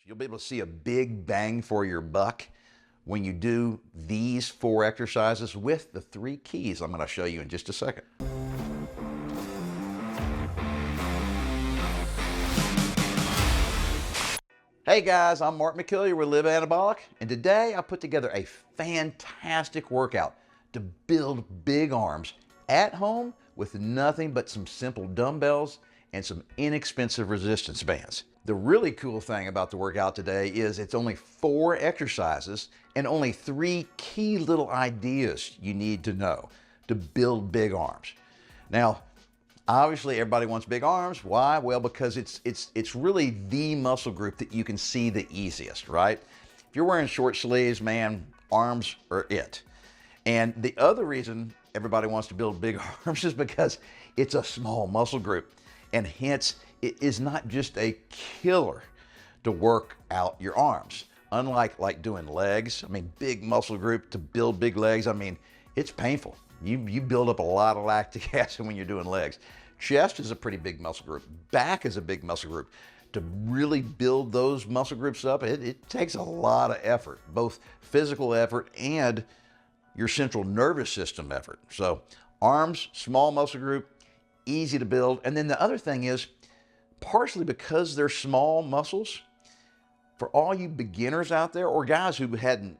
You'll be able to see a big bang for your buck when you do these 4 exercises with the 3 keys I'm going to show you in just a second. Hey guys, I'm Mark McKillier with Live Anabolic, and today I put together a fantastic workout to build big arms at home with nothing but some simple dumbbells and some inexpensive resistance bands. The really cool thing about the workout today is it's only 4 exercises and only 3 key little ideas you need to know to build big arms. Now, obviously everybody wants big arms. Why? Well, because it's really the muscle group that you can see the easiest, right? If you're wearing short sleeves, man, arms are it. And the other reason everybody wants to build big arms is because it's a small muscle group, and hence it is not just a killer to work out your arms. Unlike like doing legs, I mean, big muscle group to build big legs, I mean, it's painful. You build up a lot of lactic acid when you're doing legs. Chest is a pretty big muscle group. Back is a big muscle group. To really build those muscle groups up, it takes a lot of effort, both physical effort and your central nervous system effort. So arms, small muscle group, easy to build. And then the other thing is, partially because they're small muscles, for all you beginners out there or guys who hadn't,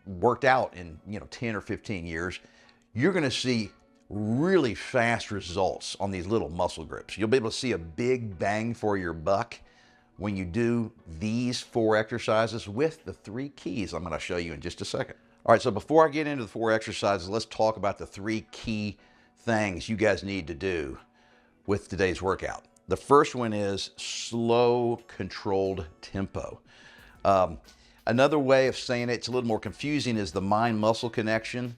worked out in, 10 or 15 years, you're going to see really fast results on these little muscle groups. You'll be able to see a big bang for your buck when you do these 4 exercises with the 3 keys I'm going to show you in just a second. All right, so before I get into the 4 exercises, let's talk about the 3 key things you guys need to do with today's workout. The first one is slow, controlled tempo. Another way of saying it's a little more confusing is the mind-muscle connection,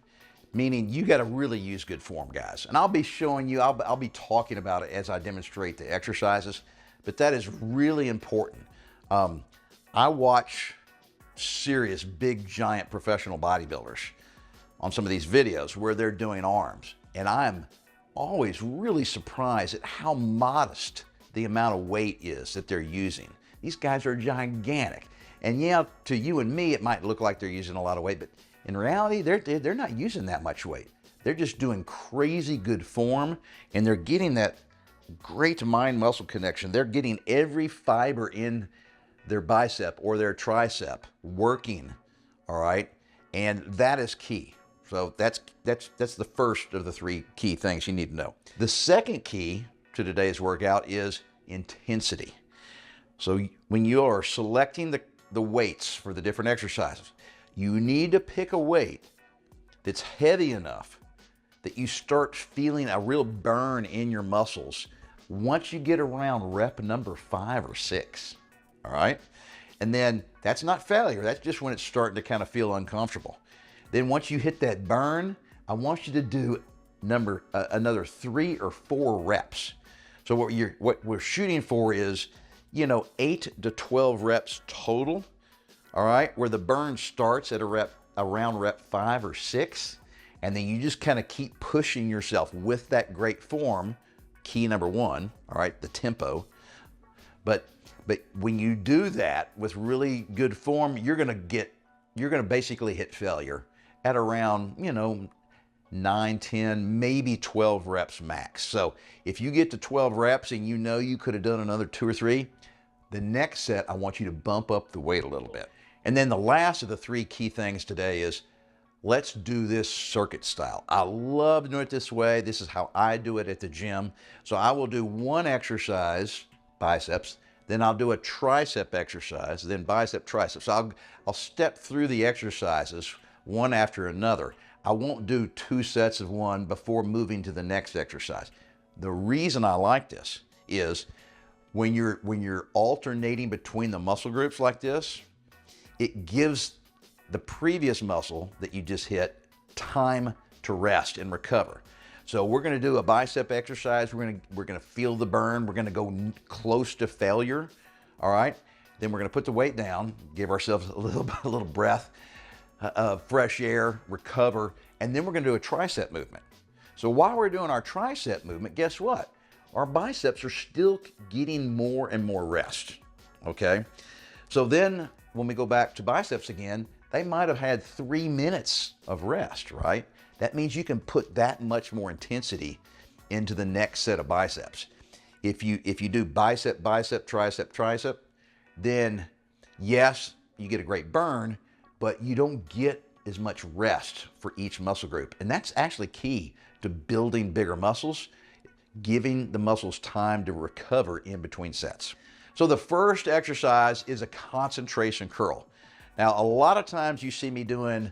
meaning you got to really use good form, guys. And I'll be showing you, I'll be talking about it as I demonstrate the exercises, but that is really important. I watch serious, big, giant professional bodybuilders on some of these videos where they're doing arms, and I'm always really surprised at how modest the amount of weight is that they're using. These guys are gigantic. And yeah, to you and me, it might look like they're using a lot of weight, but in reality, they're not using that much weight. They're just doing crazy good form, and they're getting that great mind-muscle connection. They're getting every fiber in their bicep or their tricep working, all right? And that is key. So that's the first of the 3 key things you need to know. The second key to today's workout is intensity. So when you are selecting the weights for the different exercises, you need to pick a weight that's heavy enough that you start feeling a real burn in your muscles once you get around rep number 5 or 6, all right? And then that's not failure, that's just when it's starting to kind of feel uncomfortable. Then once you hit that burn, I want you to do another 3 or 4 reps. So what we're shooting for is, 8 to 12 reps total, all right, where the burn starts at around rep 5 or 6, and then you just kind of keep pushing yourself with that great form, key number 1, all right, the tempo. But when you do that with really good form, you're gonna basically hit failure at around, 9, 10, maybe 12 reps max. So if you get to 12 reps and you could have done another 2 or 3, the next set, I want you to bump up the weight a little bit. And then the last of the 3 key things today is, let's do this circuit style. I love doing it this way. This is how I do it at the gym. So I will do 1 exercise, biceps, then I'll do a tricep exercise, then bicep, triceps. So I'll step through the exercises one after another. I won't do 2 sets of 1 before moving to the next exercise. The reason I like this is when you're alternating between the muscle groups like this, it gives the previous muscle that you just hit time to rest and recover. So we're going to do a bicep exercise. We're going to feel the burn. We're going to go close to failure. All right. Then we're going to put the weight down, give ourselves a little breath, fresh air, recover, and then we're going to do a tricep movement. So while we're doing our tricep movement, guess what? Our biceps are still getting more and more rest. okay? So then when we go back to biceps again, they might have had 3 minutes of rest, right? That means you can put that much more intensity into the next set of biceps. If you do bicep, bicep, tricep, tricep, then yes, you get a great burn, but you don't get as much rest for each muscle group. And that's actually key to building bigger muscles, giving the muscles time to recover in between sets. So the first exercise is a concentration curl. Now, a lot of times you see me doing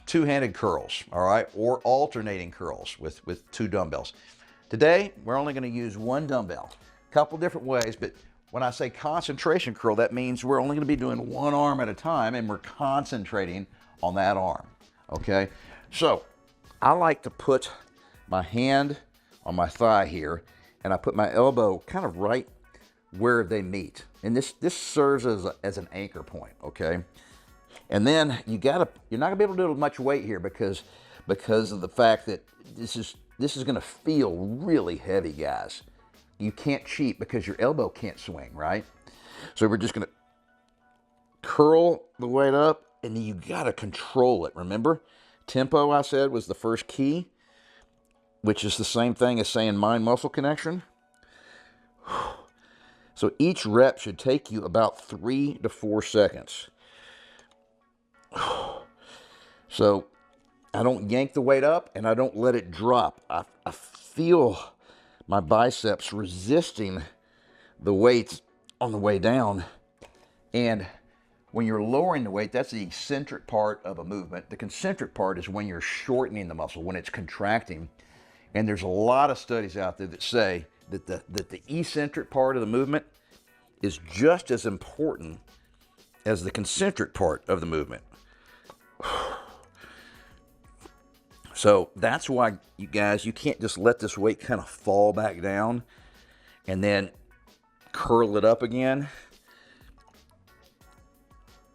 two-handed curls, all right, or alternating curls with 2 dumbbells. Today, we're only going to use 1 dumbbell. A couple different ways, but when I say concentration curl, that means we're only going to be doing 1 arm at a time, and we're concentrating on that arm, okay? So I like to put my hand on my thigh here, and I put my elbow kind of right where they meet. And this serves as an anchor point, okay? And then you're not gonna be able to do much weight here because of the fact that this is gonna feel really heavy, guys. You can't cheat because your elbow can't swing, right? So we're just gonna curl the weight up, and then you gotta control it. Remember, tempo, I said, was the first key, which is the same thing as saying mind-muscle connection. So each rep should take you about 3 to 4 seconds. So I don't yank the weight up and I don't let it drop. I feel my biceps resisting the weight on the way down. And when you're lowering the weight, that's the eccentric part of a movement. The concentric part is when you're shortening the muscle, when it's contracting. And there's a lot of studies out there that say that the eccentric part of the movement is just as important as the concentric part of the movement. So that's why, you guys, you can't just let this weight kind of fall back down and then curl it up again.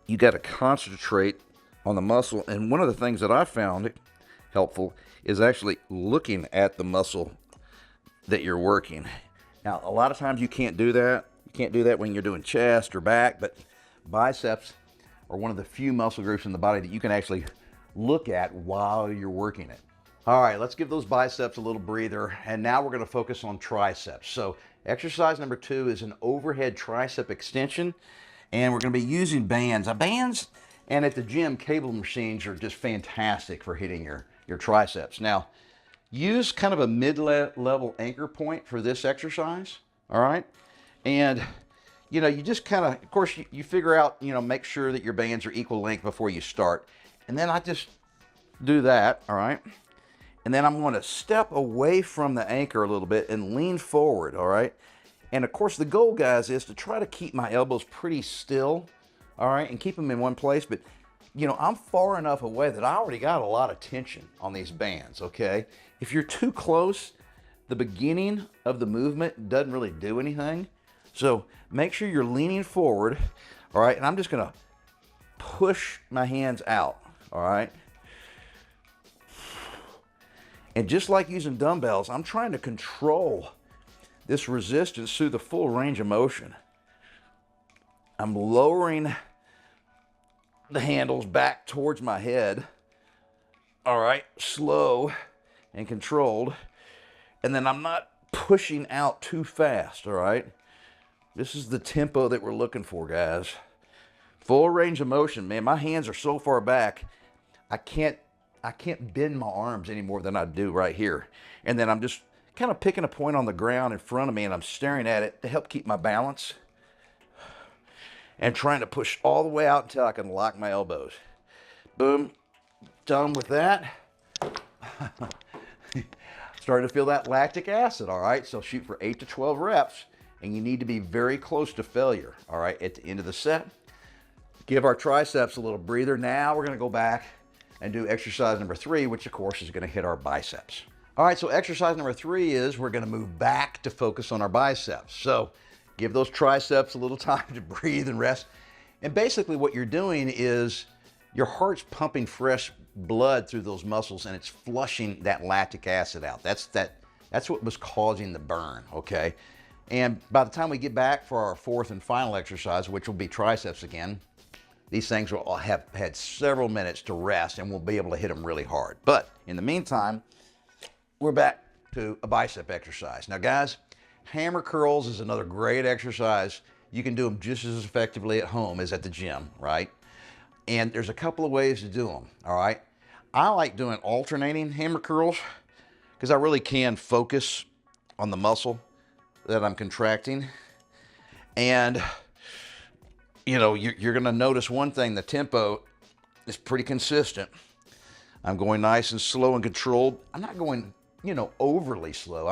You got to concentrate on the muscle. And one of the things that I found helpful is actually looking at the muscle that you're working. Now, a lot of times you can't do that. You can't do that when you're doing chest or back, but biceps are one of the few muscle groups in the body that you can actually look at while you're working it. All right, let's give those biceps a little breather. And now we're going to focus on triceps. So exercise number 2 is an overhead tricep extension. And we're going to be using bands. Bands and at the gym, cable machines are just fantastic for hitting your triceps. Now, use kind of a mid-level anchor point for this exercise, all right? And, you know, you just kind of course, you figure out, you know, make sure that your bands are equal length before you start. And then I just do that, all right? And then I'm going to step away from the anchor a little bit and lean forward, all right? And of course, the goal, guys, is to try to keep my elbows pretty still, all right, and keep them in one place. But, you know, I'm far enough away that I already got a lot of tension on these bands, okay? If you're too close, the beginning of the movement doesn't really do anything. So make sure you're leaning forward, all right? And I'm just going to push my hands out, all right? And just like using dumbbells, I'm trying to control this resistance through the full range of motion. I'm lowering the handles back towards my head. All right, slow and controlled. And then I'm not pushing out too fast, all right? This is the tempo that we're looking for, guys. Full range of motion, man. My hands are so far back, I can't bend my arms any more than I do right here. And then I'm just kind of picking a point on the ground in front of me and I'm staring at it to help keep my balance and trying to push all the way out until I can lock my elbows. Boom, done with that. Starting to feel that lactic acid, all right? So shoot for 8 to 12 reps and you need to be very close to failure, all right, at the end of the set. Give our triceps a little breather. Now we're gonna go back and do exercise number 3, which of course is gonna hit our biceps. All right, so exercise number 3 is we're gonna move back to focus on our biceps. So give those triceps a little time to breathe and rest. And basically what you're doing is your heart's pumping fresh blood through those muscles and it's flushing that lactic acid out. That's what was causing the burn, okay? And by the time we get back for our fourth and final exercise, which will be triceps again, these things will have had several minutes to rest and we'll be able to hit them really hard. But in the meantime, we're back to a bicep exercise. Now guys, hammer curls is another great exercise. You can do them just as effectively at home as at the gym, right? And there's a couple of ways to do them, all right? I like doing alternating hammer curls because I really can focus on the muscle that I'm contracting. And you know, you're gonna notice one thing, the tempo is pretty consistent. I'm going nice and slow and controlled. I'm not going, you know, overly slow.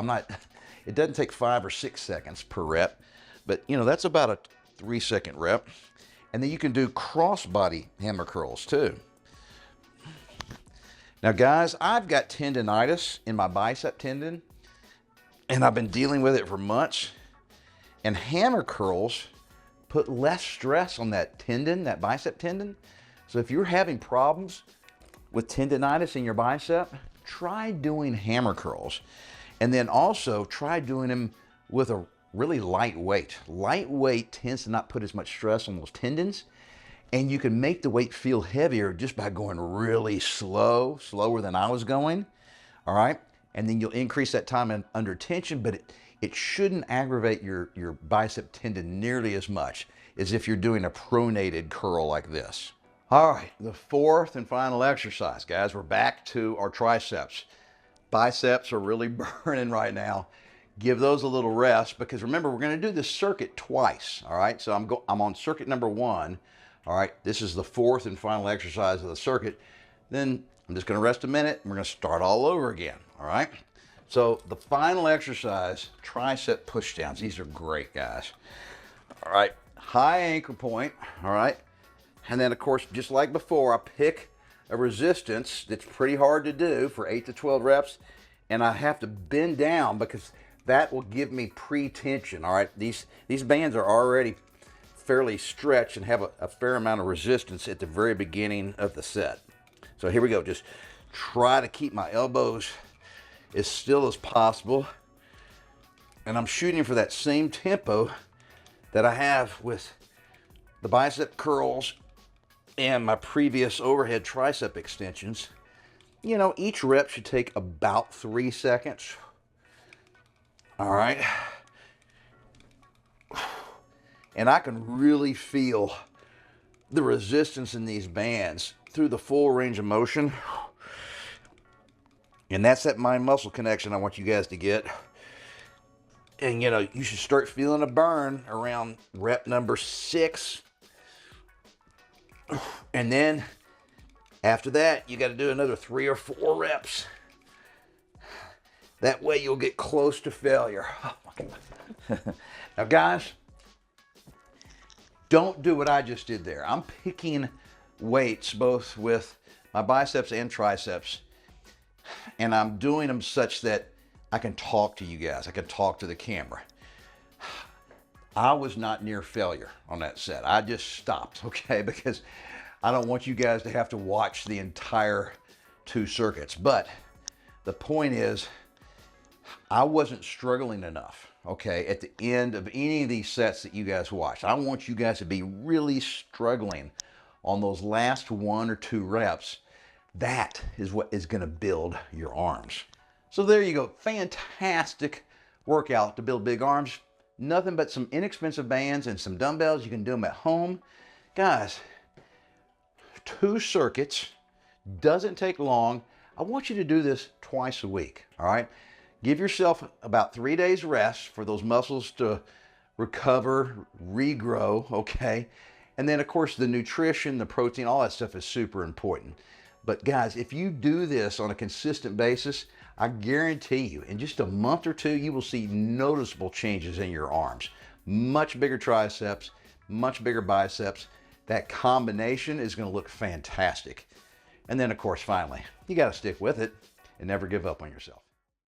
It doesn't take 5 or 6 seconds per rep, but you know, that's about a 3-second rep. And then you can do cross-body hammer curls too. Now guys, I've got tendonitis in my bicep tendon and I've been dealing with it for months. And hammer curls put less stress on that tendon, that bicep tendon. So if you're having problems with tendonitis in your bicep, try doing hammer curls. And then also try doing them with a really light weight. Light weight tends to not put as much stress on those tendons. And you can make the weight feel heavier just by going really slow, slower than I was going. All right. And then you'll increase that time under tension, but it shouldn't aggravate your bicep tendon nearly as much as if you're doing a pronated curl like this. All right, the fourth and final exercise, guys. We're back to our triceps. Biceps are really burning right now. Give those a little rest because remember, we're gonna do this circuit twice, all right? So I'm on circuit number 1, all right? This is the fourth and final exercise of the circuit. Then I'm just gonna rest a minute and we're gonna start all over again, all right? So the final exercise, tricep pushdowns. These are great, guys. All right, high anchor point, all right? And then of course, just like before, I pick a resistance that's pretty hard to do for 8 to 12 reps. And I have to bend down because that will give me pre-tension, all right? These bands are already fairly stretched and have a fair amount of resistance at the very beginning of the set. So here we go, just try to keep my elbows as still as possible. And I'm shooting for that same tempo that I have with the bicep curls and my previous overhead tricep extensions. You know, each rep should take about 3 seconds. All right. And I can really feel the resistance in these bands through the full range of motion. And that's that mind-muscle connection I want you guys to get. And you know, you should start feeling a burn around rep number 6. And then after that, you got to do another 3 or 4 reps. That way you'll get close to failure. Oh my God. Now guys, don't do what I just did there. I'm picking weights both with my biceps and triceps. And I'm doing them such that I can talk to you guys. I can talk to the camera. I was not near failure on that set. I just stopped, okay? Because I don't want you guys to have to watch the entire 2 circuits. But the point is, I wasn't struggling enough, okay, at the end of any of these sets that you guys watched. I want you guys to be really struggling on those last 1 or 2 reps. That is what is going to build your arms. So there you go. Fantastic workout to build big arms. Nothing but some inexpensive bands and some dumbbells. You can do them at home. Guys, 2 circuits. Doesn't take long. I want you to do this twice a week, all right? Give yourself about 3 days rest for those muscles to recover, regrow, okay? And then, of course, the nutrition, the protein, all that stuff is super important. But guys, if you do this on a consistent basis, I guarantee you, in just a month or 2, you will see noticeable changes in your arms. Much bigger triceps, much bigger biceps. That combination is going to look fantastic. And then, of course, finally, you got to stick with it and never give up on yourself.